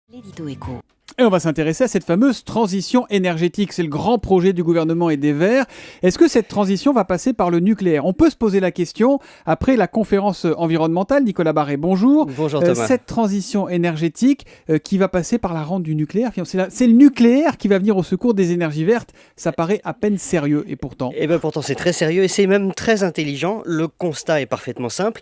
L'édito éco. Et on va s'intéresser à cette fameuse transition énergétique. C'est le grand projet du gouvernement et des Verts. Est-ce que cette transition va passer par le nucléaire ? On peut se poser la question après la conférence environnementale. Nicolas Barré, bonjour. Bonjour Thomas. Cette transition énergétique qui va passer par la rente du nucléaire, c'est le nucléaire qui va venir au secours des énergies vertes. Ça paraît à peine sérieux et pourtant... Pourtant c'est très sérieux et c'est même très intelligent. Le constat est parfaitement simple.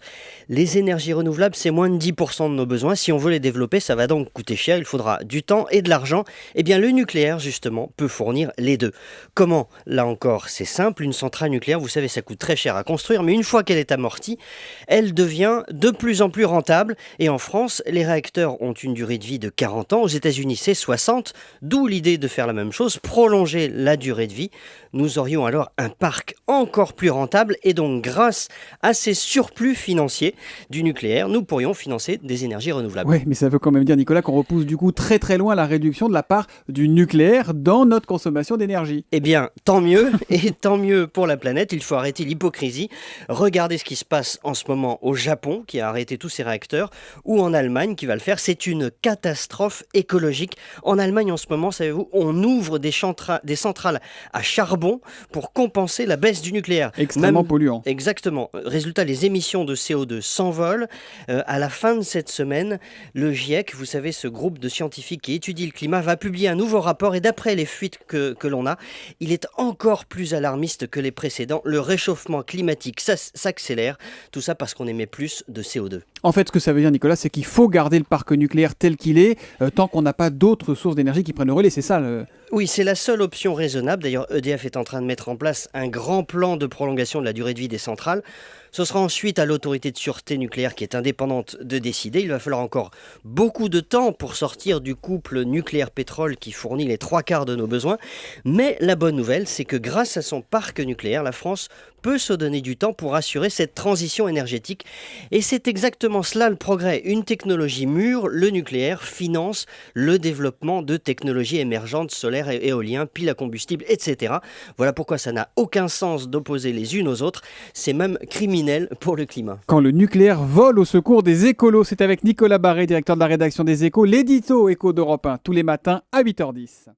Les énergies renouvelables, c'est moins de 10% de nos besoins. Si on veut les développer, ça va donc coûter cher. Il faudra du temps et de l'argent. Eh bien, le nucléaire, justement, peut fournir les deux. Comment ? Là encore, c'est simple. Une centrale nucléaire, vous savez, ça coûte très cher à construire, mais une fois qu'elle est amortie, elle devient de plus en plus rentable. Et en France, les réacteurs ont une durée de vie de 40 ans. Aux États-Unis, c'est 60. D'où l'idée de faire la même chose, prolonger la durée de vie. Nous aurions alors un parc encore plus rentable et donc grâce à ces surplus financiers du nucléaire, nous pourrions financer des énergies renouvelables. Oui, mais ça veut quand même dire, Nicolas, qu'on repousse du coup très très loin la réduction de la part du nucléaire dans notre consommation d'énergie. Eh bien, tant mieux, et tant mieux pour la planète. Il faut arrêter l'hypocrisie. Regardez ce qui se passe en ce moment au Japon, qui a arrêté tous ses réacteurs, ou en Allemagne, qui va le faire. C'est une catastrophe écologique. En Allemagne, en ce moment, savez-vous, on ouvre des centrales à charbon pour compenser la baisse du nucléaire. Extrêmement polluant. Exactement. Résultat, les émissions de CO2 s'envolent. À la fin de cette semaine, le GIEC, vous savez, ce groupe de scientifiques qui étudie le climat, va publier un nouveau rapport et d'après les fuites que l'on a, il est encore plus alarmiste que les précédents. Le réchauffement climatique s'accélère. Tout ça parce qu'on émet plus de CO2. En fait, ce que ça veut dire, Nicolas, c'est qu'il faut garder le parc nucléaire tel qu'il est tant qu'on n'a pas d'autres sources d'énergie qui prennent le relais. C'est ça Oui, c'est la seule option raisonnable. D'ailleurs, EDF est en train de mettre en place un grand plan de prolongation de la durée de vie des centrales. Ce sera ensuite à l'autorité de sûreté nucléaire qui est indépendante de décider. Il va falloir encore beaucoup de temps pour sortir du couple nucléaire-pétrole qui fournit les 3/4 de nos besoins. Mais la bonne nouvelle, c'est que grâce à son parc nucléaire, la France peut se donner du temps pour assurer cette transition énergétique. Et c'est exactement cela le progrès. Une technologie mûre, le nucléaire, finance le développement de technologies émergentes, solaires et éoliennes, piles à combustible, etc. Voilà pourquoi ça n'a aucun sens d'opposer les unes aux autres. C'est même criminel pour le climat. Quand le nucléaire vole au secours des écolos, c'est avec Nicolas Barré, directeur de la rédaction des Échos, l'édito Écho d'Europe 1, tous les matins à 8h10.